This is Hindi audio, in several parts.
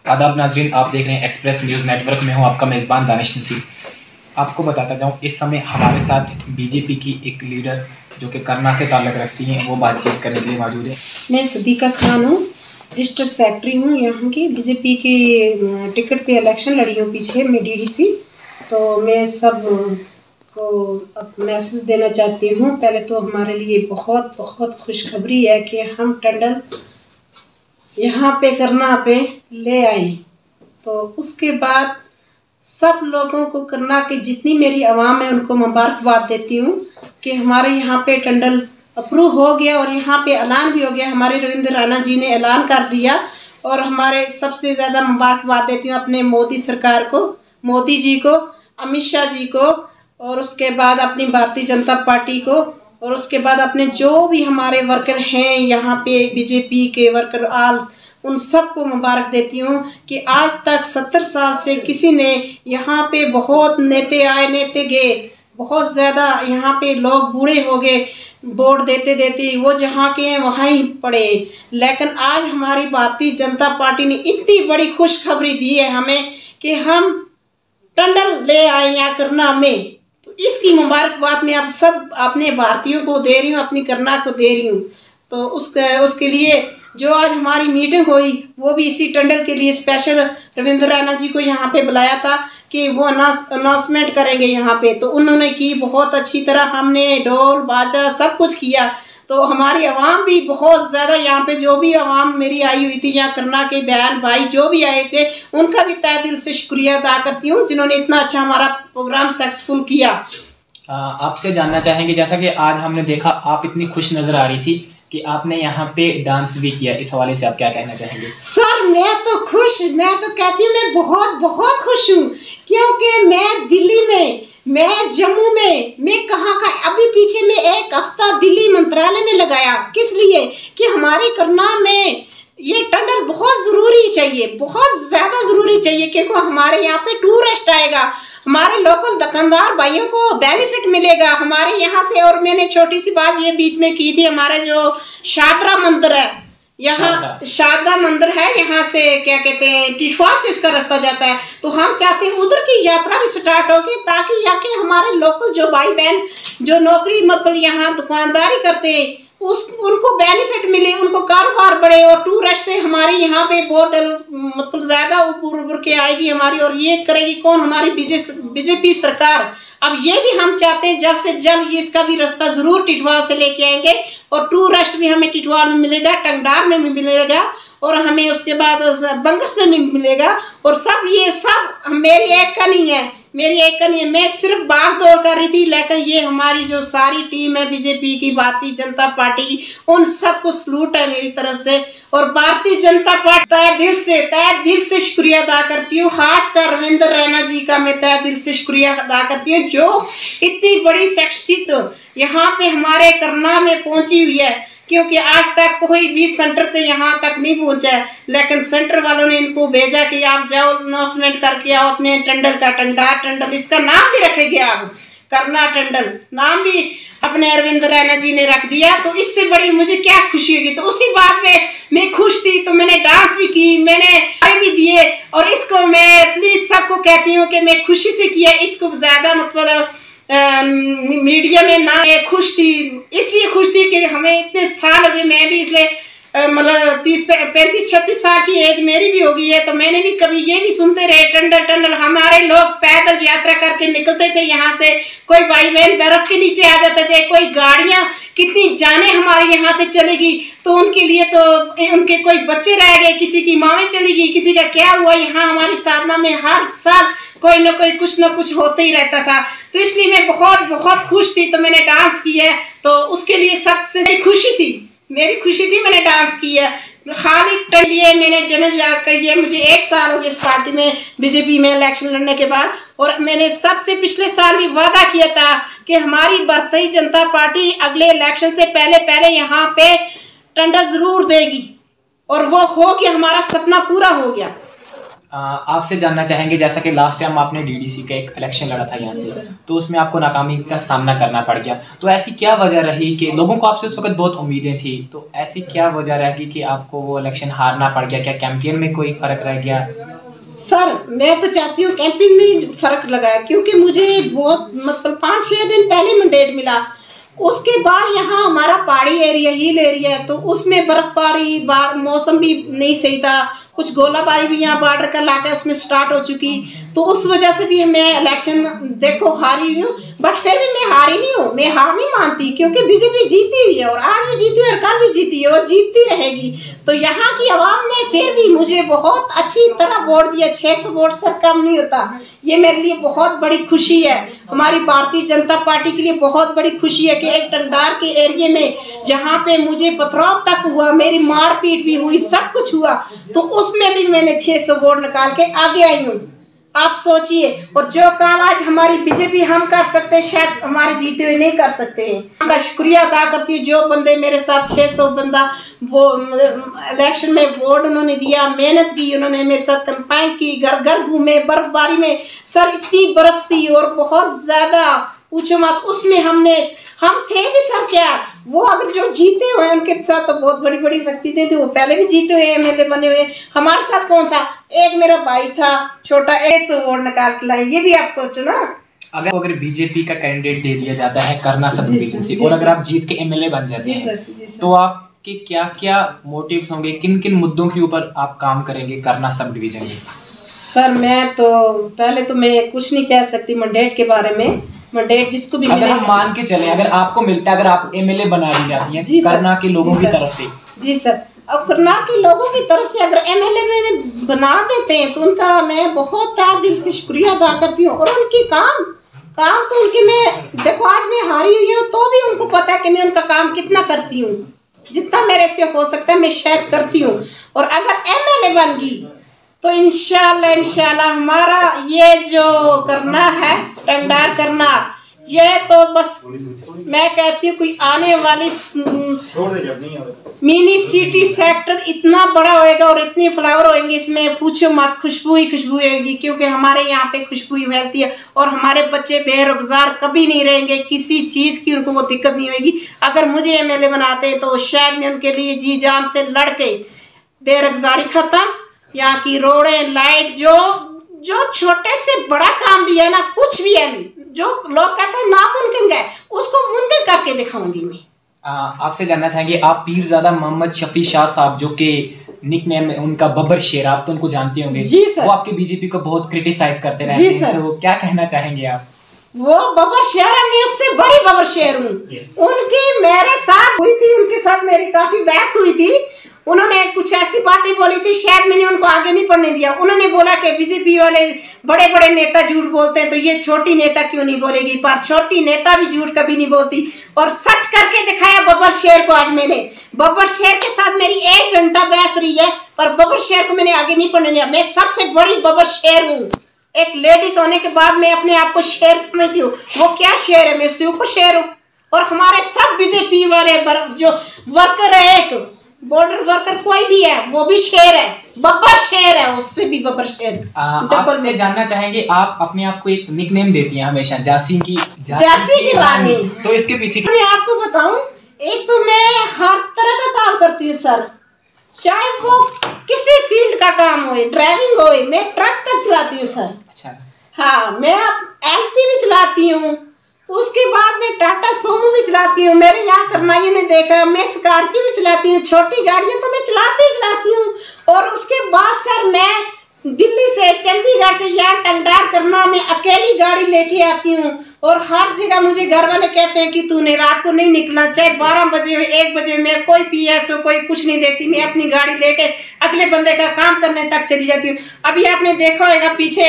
आदाब नाजरीन, आप देख रहे हैं एक्सप्रेस न्यूज़ नेटवर्क में। हूं आपका मेज़बान दानिश नसीब। आपको बताता जाऊं, इस समय हमारे साथ बीजेपी की एक लीडर जो कि करना से ताल्लुक़ रखती हैं, वो बातचीत करने के लिए मौजूद है। मैं सदीका खान हूँ, डिस्ट्रिक्ट सेक्रेटरी हूँ यहाँ की। बीजेपी की टिकट पे इलेक्शन लड़ी हूँ पीछे मैं डीडीसी। तो मैं सब को अब मैसेज देना चाहती हूँ। पहले तो हमारे लिए बहुत बहुत खुशखबरी है कि हम टंडल यहाँ पे करना पे ले आए। तो उसके बाद सब लोगों को करना के जितनी मेरी आवाम है उनको मुबारकबाद देती हूँ कि हमारे यहाँ पे टंडल अप्रूव हो गया और यहाँ पे ऐलान भी हो गया। हमारे रविंद्र राणा जी ने ऐलान कर दिया और हमारे सबसे ज़्यादा मुबारकबाद देती हूँ अपने मोदी सरकार को, मोदी जी को, अमित शाह जी को, और उसके बाद अपनी भारतीय जनता पार्टी को, और उसके बाद अपने जो भी हमारे वर्कर हैं यहाँ पे बीजेपी के वर्कर आल, उन सबको मुबारक देती हूँ कि आज तक 70 साल से किसी ने यहाँ पे बहुत नेता आए नेता गए, बहुत ज़्यादा यहाँ पे लोग बूढ़े हो गए वोट देते देते, वो जहाँ के हैं वहाँ ही पड़े। लेकिन आज हमारी भारतीय जनता पार्टी ने इतनी बड़ी खुशखबरी दी है हमें कि हम टंडल ले आए यहाँ करना में। तो इसकी मुबारकबाद मैं आप सब अपने भारतीयों को दे रही हूँ, अपनी करना को दे रही हूँ। तो उसके लिए जो आज हमारी मीटिंग हुई वो भी इसी टंडल के लिए स्पेशल रविंद्र राणा जी को यहाँ पे बुलाया था कि वो अनाउंसमेंट करेंगे यहाँ पे। तो उन्होंने की बहुत अच्छी तरह, हमने ढोल बाजा सब कुछ किया। तो हमारी आवाम भी बहुत ज़्यादा यहाँ पे, जो भी आवाम मेरी आई हुई थी यहाँ करना के बहन भाई जो भी आए थे, उनका भी तहे दिल से शुक्रिया अदा करती हूँ जिन्होंने इतना अच्छा हमारा प्रोग्राम सक्सेसफुल किया। आपसे जानना चाहेंगे, जैसा कि आज हमने देखा आप इतनी खुश नज़र आ रही थी कि आपने यहाँ पे डांस भी किया, इस हवाले से आप क्या कहना चाहेंगे? सर मैं तो कहती हूँ मैं बहुत बहुत खुश हूँ, क्योंकि मैं दिल्ली में, मैं जम्मू में, मैं कहाँ अभी पीछे में एक हफ्ता दिल्ली मंत्रालय में लगाया। किस लिए? कि हमारे करना में ये टंडल बहुत ज़रूरी चाहिए, बहुत ज़्यादा ज़रूरी चाहिए, क्योंकि हमारे यहाँ पे टूरिस्ट आएगा, हमारे लोकल दुकानदार भाइयों को बेनिफिट मिलेगा हमारे यहाँ से। और मैंने छोटी सी बात ये बीच में की थी, हमारे जो शारदा मंदिर है यहाँ, शारदा मंदिर है यहाँ से क्या कहते हैं टिटवाल से उसका रास्ता जाता है। तो हम चाहते हैं उधर की यात्रा भी स्टार्ट होगी ताकि यहाँ के हमारे लोकल जो भाई बहन जो नौकरी मतलब यहाँ दुकानदारी करते हैं उनको बेनिफिट मिले, उनको कारोबार बढ़े, और टूरिस्ट से हमारे यहाँ पे बहुत मतलब ज़्यादा उभर के आएगी हमारी। और ये करेगी कौन? हमारी बीजेपी सरकार। अब ये भी हम चाहते हैं जल्द से जल्द ये इसका भी रास्ता ज़रूर टिटवाल से लेके आएंगे, और टूरिस्ट भी हमें टिटवाल में मिलेगा, टंगडार में भी मिलेगा, और हमें उसके बाद बंगस में भी मिलेगा। और सब ये सब मेरी एक का नहीं है, मेरी एक का नहीं है, मैं सिर्फ भाग दौड़ कर रही थी। लेकिन ये हमारी जो सारी टीम है बीजेपी की, भारतीय जनता पार्टी की, उन सबको सलूट है मेरी तरफ से। और भारतीय जनता पार्टी तहे दिल से शुक्रिया अदा करती हूँ। खासकर रविंद्र राणा जी का मैं तहे दिल से शुक्रिया अदा करती हूँ, जो इतनी बड़ी शख्सियत यहाँ पे हमारे करना में पहुंची हुई है, क्योंकि आज तक कोई भी सेंटर से यहाँ तक नहीं पहुंचा है। लेकिन सेंटर वालों ने इनको भेजा कि आप जाओ अनाउंसमेंट करके आओ अपने टंडल का, टंडार टंडल, इसका नाम भी रखेंगे आप, करना टंडल नाम भी अपने अरविंद राणा जी ने रख दिया। तो इससे बड़ी मुझे क्या खुशी होगी। तो उसी बात में मैं खुश थी, तो मैंने डांस भी की, मैंने भी दिए। और इसको मैं प्लीज सबको कहती हूँ कि मैं खुशी से किया, इसको ज्यादा मतलब मीडिया में ना खुश थी, इसलिए खुश थी कि हमें इतने साल हो गए, मैं भी इसलिए मतलब 35-36 साल की एज मेरी भी हो गई है। तो मैंने भी कभी ये भी सुनते रहे टंडल टंडल, हमारे लोग पैदल यात्रा करके निकलते थे यहाँ से, कोई भाई बहन बर्फ के नीचे आ जाते थे, कोई गाड़ियाँ कितनी जाने हमारे यहाँ से चलेगी, तो उनके लिए तो उनके कोई बच्चे रह गए, किसी की मावें चली गई, किसी का क्या हुआ। यहाँ हमारी साधना में हर साल कोई ना कोई कुछ ना कुछ होते ही रहता था। तो इसलिए मैं बहुत बहुत खुश थी, तो मैंने डांस किया है। तो उसके लिए सबसे खुशी थी, मेरी खुशी थी, मैंने डांस किया। खाली टन लिए मैंने जनरल जाकर, ये मुझे 1 साल हो गया इस पार्टी में बीजेपी में इलेक्शन लड़ने के बाद। और मैंने सबसे पिछले साल भी वादा किया था कि हमारी भारतीय जनता पार्टी अगले इलेक्शन से पहले यहाँ पे टंडल जरूर देगी, और वो हो गया, हमारा सपना पूरा हो गया। आपसे जानना चाहेंगे, जैसा कि लास्ट टाइम आपने डीडीसी का एक इलेक्शन लड़ा था यहाँ से, तो उसमें आपको नाकामी का सामना करना पड़ गया, तो ऐसी क्या वजह रही कि लोगों को आपसे उस वक्त बहुत उम्मीदें थी, तो ऐसी क्या वजह रही कि आपको वो इलेक्शन हारना पड़ गया? क्या कैंपेन में कोई फर्क रह गया? सर मैं तो चाहती हूँ कैंपेन में फर्क लगाया, क्योंकि मुझे बहुत मतलब 5-6 दिन पहले मैंडेट मिला। उसके बाद यहाँ हमारा पहाड़ी एरिया, हिल एरिया है, तो उसमें बर्फबारी, मौसम भी नहीं सही था, कुछ गोलाबारी भी यहाँ बॉर्डर का इलाका उसमें स्टार्ट हो चुकी, तो उस वजह से भी मैं इलेक्शन देखो हारी हुई हूँ। बट फिर भी मैं हारी नहीं हूँ, मैं हार नहीं मानती, क्योंकि बीजेपी जीती हुई है और आज भी जीती है और कल भी जीती है और जीतती रहेगी। तो यहाँ की आवाम ने फिर भी मुझे बहुत अच्छी तरह वोट दिया। 600 वोट से कम नहीं होता, ये मेरे लिए बहुत बड़ी खुशी है। हमारी भारतीय जनता पार्टी के लिए बहुत बड़ी खुशी है कि एक टंगडार के एरिया में जहाँ पे मुझे पथराव तक हुआ, मेरी मारपीट भी हुई, सब कुछ हुआ, तो उसमें भी मैंने 600 वोट निकाल के आगे आई हूँ। आप सोचिए, और जो काम आज हमारी बीजेपी हम कर सकते हैं, शायद हमारे जीते हुए नहीं कर सकते हैं। उनका शुक्रिया अदा करती हूँ जो बंदे मेरे साथ 600 बंदा वो इलेक्शन में वोट उन्होंने दिया, मेहनत की, उन्होंने मेरे साथ कंपाइन की, घर घर घूमे, बर्फबारी में सर इतनी बर्फ थी और बहुत ज्यादा पूछो मत, उसमें हम थे भी सर। क्या वो अगर जो जीते हुए उनके साथ तो बहुत बड़ी बड़ी शक्ति थी, वो पहले भी जीते हुए एमएलए बने हुए। हमारे साथ कौन था? एक मेरा भाई था छोटा, ऐसे वोट निकाल के लाई। ये भी आप सोचो ना। अगर बीजेपी का कैंडिडेट दे दिया जाता है करना सब डिवीजन से, और अगर आप जीत के एमएलए बन जाते हैं, तो आपके क्या क्या मोटिव्स होंगे, किन किन मुद्दों के ऊपर आप काम करेंगे करना सब डिवीजन में? सर मैं तो पहले तो मैं कुछ नहीं कह सकती मैंडेट के बारे में। मैंडेट जिसको भी अगर हम मान के चले, अगर आपको मिलता है, अगर आप एमएलए बना दी जाती हैं करना के लोगों की तरफ से, जी सर, अब करना के लोगों की तरफ से अगर एमएलए में बना देते हैं तो उनका मैं बहुत तहे दिल से शुक्रिया अदा करती हूँ। और उनकी काम तो उनके, मैं देखो आज मैं हारी हुई हूँ तो भी उनको पता है कि मैं उनका काम कितना करती हूँ, जितना मेरे से हो सकता है मैं शायद करती हूँ। और अगर एमएलए बन गई तो इंशाल्लाह हमारा ये जो करना है टंगडार करना, ये तो बस मैं कहती हूँ कोई आने वाली मिनी सिटी सेक्टर इतना बड़ा होएगा और इतने फ्लावर होंगे, इसमें पूछो मत, खुशबू ही खुशबू होगी, क्योंकि हमारे यहाँ पे खुशबू ही फैलती है। और हमारे बच्चे बेरोजगार कभी नहीं रहेंगे, किसी चीज़ की उनको वो दिक्कत नहीं होगी। अगर मुझे एमएलए बनाते हैं तो शायद मैं उनके लिए जी जान से लड़ के बेरोजगारी खत्म, यहाँ की रोडें, लाइट, जो छोटे से बड़ा काम भी है ना, कुछ भी है जो लोग कहते हैं नामुमकिन है, उसको मुमकिन करके दिखाऊंगी मैं। आपसे जानना चाहेंगे, आप पीरजादा मोहम्मद शफी शाह साहब, जो कि निक नेम उनका बब्बर शेर, आप तो उनको जानते होंगे, जी सर, वो आपके बीजेपी को बहुत क्रिटिसाइज करते रहते हैं, तो क्या कहना चाहेंगे आप? वो बब्बर शेर है, मैं उससे बड़ी बब्बर शेर हूँ। उनकी मेरे साथ हुई थी, उनके साथ मेरी काफी बहस हुई थी। उन्होंने कुछ ऐसी बातें बोली थी, शायद मैंने उनको आगे नहीं पढ़ने दिया। उन्होंने बोला कि बीजेपी वाले बड़े बड़े नेता झूठ बोलते हैं, तो ये छोटी नेता क्यों नहीं बोलेगी? पर छोटी नेता भी झूठ कभी नहीं बोलती, और सच करके दिखाया बब्बर शेर को। आज मैंने बब्बर शेर के साथ मेरी 1 घंटा बहस रही है, पर बब्बर शेर को मैंने आगे नहीं पढ़ने दिया। मैं सबसे बड़ी बब्बर शेर हूँ। एक लेडीज होने के बाद मैं अपने आप को शेर समझती हूँ। वो क्या शेर है, मैं उससे ऊपर शेर हूँ। और हमारे सब बीजेपी वाले जो वर्कर है, एक बॉर्डर वर्कर कोई भी है, वो भी शेर है, बब्बर शेर है, उससे भी बब्बर शेर। आपसे जानना चाहेंगे, आप अपने आप को एक निकनेम देती हैं हमेशा, झांसी की रानी, तो इसके पीछे मैं आपको बताऊं, एक तो मैं हर तरह का काम करती हूँ सर, चाहे वो किसी फील्ड का काम हो, ड्राइविंग हो, मैं ट्रक तक चलाती हूँ सर। अच्छा, हाँ, मैं एलपी भी चलाती हूँ, उसके बाद मैं टाटा सोमो भी चलाती हूँ। मेरे यहाँ करनाइयों ने देखा, मैं स्कॉर्पियो भी चलाती हूँ, छोटी गाड़ियाँ तो मैं चलाती हूँ। और उसके बाद सर मैं दिल्ली से, चंडीगढ़ से यहाँ टंगडार करना मैं अकेली गाड़ी लेके आती हूँ। और हर जगह मुझे घर वाले कहते हैं कि तूने रात को नहीं निकलना, चाहे 12 बजे हो, 1 बजे, मैं कोई पीएस हो, कोई कुछ नहीं देखती, मैं अपनी गाड़ी लेके अगले बंदे का काम करने तक चली जाती हूँ। अभी आपने देखा होगा पीछे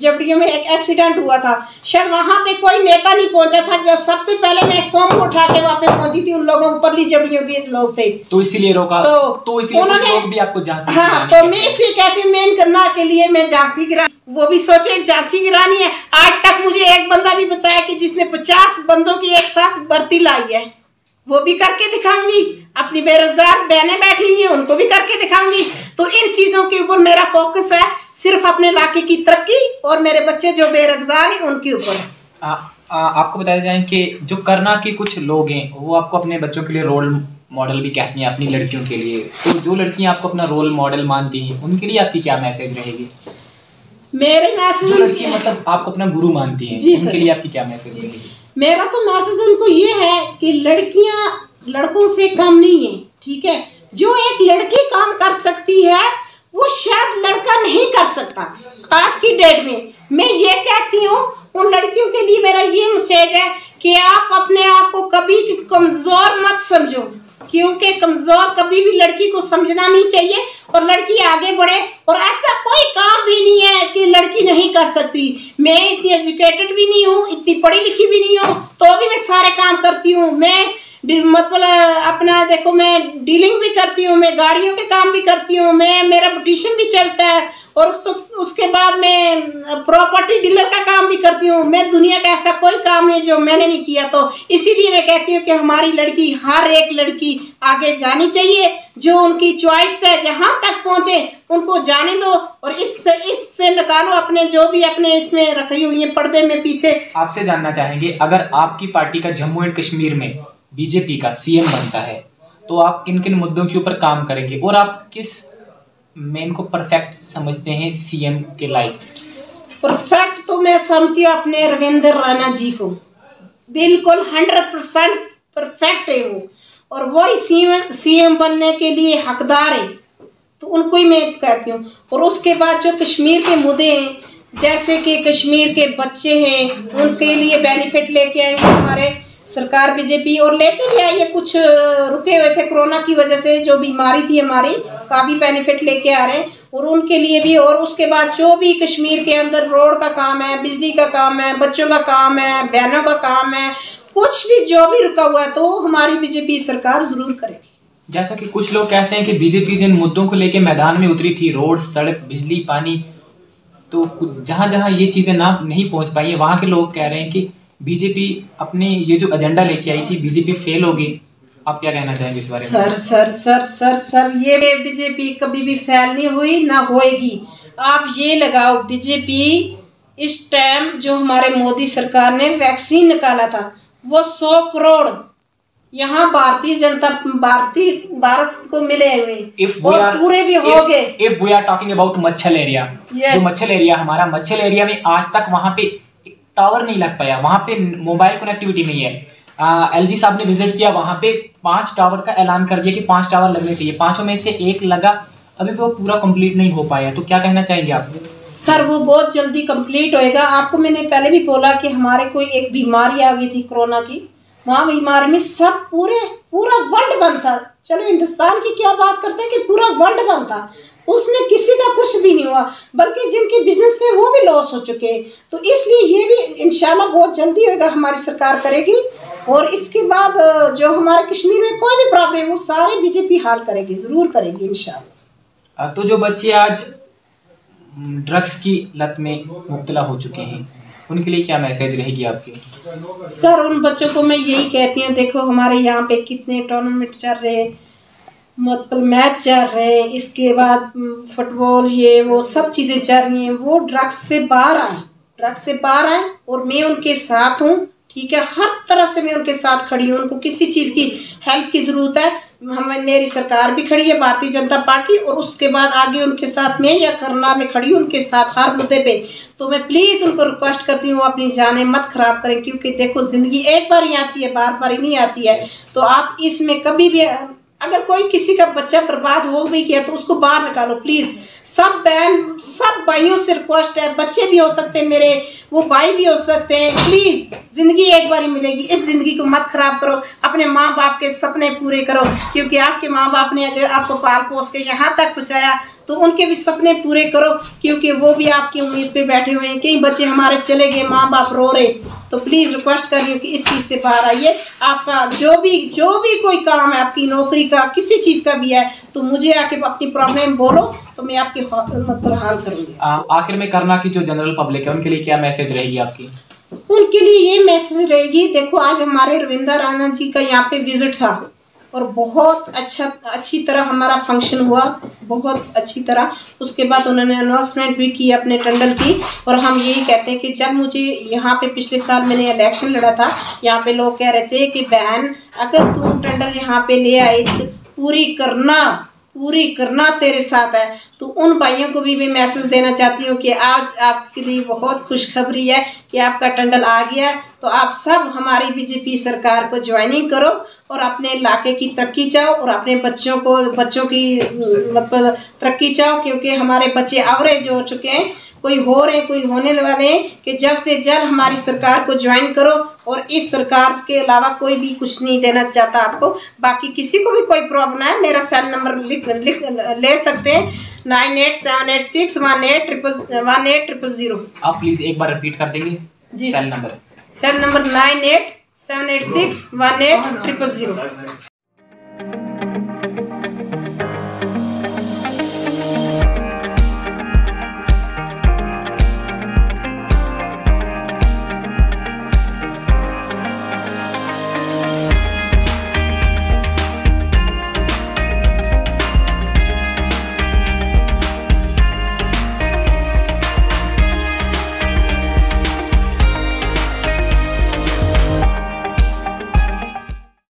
जबड़ियों में एक एक्सीडेंट हुआ था, शायद वहां पे कोई नेता नहीं पहुंचा था, जब सबसे पहले मैं सोमो उठा के वहां पे पहुंची थी। उन लोगों को परली जबड़ियों के लोग थे, तो इसीलिए रोका, तो इसलिए कुछ लोग भी आपको झांसी। हाँ, तो मैं इसलिए कहती हूँ मेन करना के लिए मैं झांसी की रानी, वो भी सोचो एक झांसी की रानी है। आज तक मुझे एक बंदा भी बताया कि जिसने 50 बंदों की एक साथ भर्ती लाई है, वो भी करके दिखाऊंगी। अपनी बेरोजगार बहनें बैठी हुई हैं उनको भी करके दिखाऊंगी। तो इन चीजों के ऊपर मेरा फोकस है, सिर्फ अपने इलाके की तरक्की और मेरे बच्चे जो बेरोजगार हैं उनके ऊपर। आपको बताया जाए कि जो करना के कुछ लोग हैं वो आपको अपने बच्चों के लिए रोल मॉडल भी कहती हैं, अपनी लड़कियों के लिए। तो जो लड़कियां आपको अपना रोल मॉडल मानती हैं उनके लिए आपकी क्या मैसेज रहेगी? मेरे मैसेज, जो लड़की मतलब आपको अपना गुरु मानती हैं उनके लिए आपकी क्या मैसेज रहेगी? मेरा तो मैसेज उनको ये है कि लड़कियां लड़कों से कम नहीं है, ठीक है। जो एक लड़की काम कर सकती है वो शायद लड़का नहीं कर सकता। आज की डेट में मैं ये चाहती हूँ, उन लड़कियों के लिए मेरा ये मैसेज है कि आप अपने आप को कभी कमजोर मत समझो, क्योंकि कमजोर कभी भी लड़की को समझना नहीं चाहिए और लड़की आगे बढ़े। और ऐसा कोई काम भी नहीं है कि लड़की नहीं कर सकती। मैं इतनी एजुकेटेड भी नहीं हूँ, इतनी पढ़ी लिखी भी नहीं हूँ, तो भी मैं सारे काम करती हूँ। मैं मतलब अपना देखो, मैं डीलिंग भी करती हूँ, मैं गाड़ियों के काम भी करती हूँ, मैं मेरा ब्यूटिशियन भी चलता है और उसके बाद मैं प्रॉपर्टी डीलर का काम भी करती हूँ। मैं दुनिया का ऐसा कोई काम नहीं जो मैंने नहीं किया। तो इसीलिए मैं कहती हूँ कि हमारी लड़की, हर एक लड़की आगे जानी चाहिए। जो उनकी चॉइस है, जहाँ तक पहुँचे उनको जाने दो और इससे निकालो अपने जो भी अपने इसमें रखी हुई है पर्दे में पीछे। आपसे जानना चाहेंगे, अगर आपकी पार्टी का जम्मू एंड कश्मीर में बीजेपी का सीएम बनता है तो आप किन किन मुद्दों के ऊपर काम करेंगे और आप किस मैन को परफेक्ट समझते हैं सीएम के लाइफ? परफेक्ट तो मैं समझती हूँ अपने रविंद्र राणा जी को, बिल्कुल 100% परफेक्ट है वो, और वही सीएम बनने के लिए हकदार है। तो उनको ही मैं कहती हूँ। और उसके बाद जो कश्मीर के मुद्दे हैं, जैसे कि कश्मीर के बच्चे हैं उनके लिए बेनिफिट लेके आएंगे हमारे सरकार बीजेपी, और लेके भी आई है। कुछ रुके हुए थे कोरोना की वजह से, जो बीमारी थी हमारी, काफ़ी बेनिफिट लेके आ रहे हैं और उनके लिए भी। और उसके बाद जो भी कश्मीर के अंदर रोड का काम है, बिजली का काम है, बच्चों का काम है, बहनों का काम है, कुछ भी जो भी रुका हुआ है तो हमारी बीजेपी सरकार जरूर करेगी। जैसा कि कुछ लोग कहते हैं कि बीजेपी जिन मुद्दों को लेकर मैदान में उतरी थी, रोड, सड़क, बिजली, पानी, तो जहां जहां ये चीज़ें ना नहीं पहुंच पाई है वहां के लोग कह रहे हैं कि बीजेपी अपने ये जो एजेंडा लेके आई थी बीजेपी फेल होगी। आप क्या कहना चाहेंगे इस बारे में? Sir sir sir sir sir ये बीजेपी कभी भी फेल नहीं हुई, ना होएगी। आप ये लगाओ, बीजेपी इस टाइम जो हमारे मोदी सरकार ने वैक्सीन निकाला था वो 100 करोड़ यहाँ भारत को मिले हुए और पूरे भी हो गए। If we are talking about Machhal area, जो मच्छल एरिया हमारा, मच्छल एरिया में आज तक वहां पे टावर नहीं लग पाया, वहां पे मोबाइल कनेक्टिविटी नहीं है। एलजी साहब ने विजिट किया, वहां पे 5 टावर का ऐलान कर दिया कि 5 टावर लगने चाहिए, 5 में से 1 लगा, अभी वो पूरा कंप्लीट नहीं हो पाया। तो क्या कहना चाहेंगे आप? सर वो बहुत जल्दी कंप्लीट होएगा। आपको मैंने पहले भी बोला कि हमारे कोई एक बीमारी आ गई थी कोरोना की, वहाँ बीमारी में सब पूरा वर्ल्ड बंद था। चलो हिंदुस्तान की क्या बात करते हैं कि पूरा वर्ल्ड बंद था, उसमें किसी का कुछ भी नहीं हुआ, बल्कि जिनके बिजनेस थे वो भी लॉस हो चुके हैं। तो इसलिए ये भी इंशाल्लाह बहुत जल्दी होगा, हमारी सरकार करेगी। और इसके बाद जो हमारे कश्मीर में कोई भी प्रॉब्लम वो सारे बीजेपी हल करेगी, जरूर करेगी इंशाल्लाह। तो जो बच्चे आज ड्रग्स की लत में मुब्तला हो चुके हैं उनके लिए क्या मैसेज रहेगी आपकी? सर उन बच्चों को मैं यही कहती हूँ, देखो हमारे यहाँ पे कितने टूर्नामेंट चल रहे हैं, मतलब मैच चल रहे हैं, इसके बाद फुटबॉल, ये वो सब चीज़ें चल रही हैं। वो ड्रग्स से बाहर आए और मैं उनके साथ हूँ, ठीक है। हर तरह से मैं उनके साथ खड़ी हूँ। उनको किसी चीज़ की हेल्प की ज़रूरत है, मेरी सरकार भी खड़ी है, भारतीय जनता पार्टी, और उसके बाद आगे उनके साथ मैं या करना में खड़ी हूँ उनके साथ हर मुद्दे पे। तो मैं प्लीज़ उनको रिक्वेस्ट करती हूँ अपनी जानें मत ख़राब करें, क्योंकि देखो ज़िंदगी एक बार ही आती है, बार बार ही नहीं आती है। तो आप इसमें कभी भी अगर कोई किसी का बच्चा बर्बाद हो भी गया तो उसको बाहर निकालो प्लीज़। सब बहन सब भाइयों से रिक्वेस्ट है, बच्चे भी हो सकते हैं मेरे, वो भाई भी हो सकते हैं, प्लीज़ ज़िंदगी एक बार ही मिलेगी, इस ज़िंदगी को मत ख़राब करो। अपने माँ बाप के सपने पूरे करो, क्योंकि आपके माँ बाप ने अगर आपको पाल पोस के यहाँ तक पहुँचाया तो उनके भी सपने पूरे करो, क्योंकि वो भी आपकी उम्मीद पे बैठे हुए हैं। कई बच्चे हमारे चले गए, माँ बाप रो रहे। तो प्लीज़ रिक्वेस्ट कर रही हूँ कि इस चीज़ से बाहर आइए। आपका जो भी कोई काम है, आपकी नौकरी का, किसी चीज़ का भी है, तो मुझे आके अपनी प्रॉब्लम बोलो, तो मैं आपकी मतलब हल करूँगी। आखिर में करना की जो जनरल पब्लिक है उनके लिए क्या मैसेज रहेगी आपकी? उनके लिए ये मैसेज रहेगी। देखो आज हमारे रविंद्र राणा जी का यहाँ पे विजिट था और बहुत अच्छी तरह हमारा फंक्शन हुआ, बहुत अच्छी तरह। उसके बाद उन्होंने अनाउंसमेंट भी की अपने टंडल की। और हम यही कहते हैं कि जब मुझे यहाँ पे पिछले साल मैंने इलेक्शन लड़ा था, यहाँ पे लोग कह रहे थे कि बहन अगर तू टंडल यहाँ पे ले आई तो पूरी करना तेरे साथ है। तो उन भाइयों को भी मैं मैसेज देना चाहती हूँ कि आज आपके लिए बहुत खुशखबरी है कि आपका टंडल आ गया। तो आप सब हमारी बीजेपी सरकार को ज्वाइनिंग करो और अपने इलाके की तरक्की चाहो और अपने बच्चों की मतलब तरक्की चाहो, क्योंकि हमारे बच्चे एवरेज हो चुके हैं, कोई हो रहे कोई होने वाले हैं। कि जल्द से जल्द हमारी सरकार को ज्वाइन करो। और इस सरकार के अलावा कोई भी कुछ नहीं देना चाहता आपको। बाकी किसी को भी कोई प्रॉब्लम है मेरा सेल नंबर लिख ले सकते हैं 9878618180। आप प्लीज एक बार रिपीट कर देंगे जी। Cell number 98786180।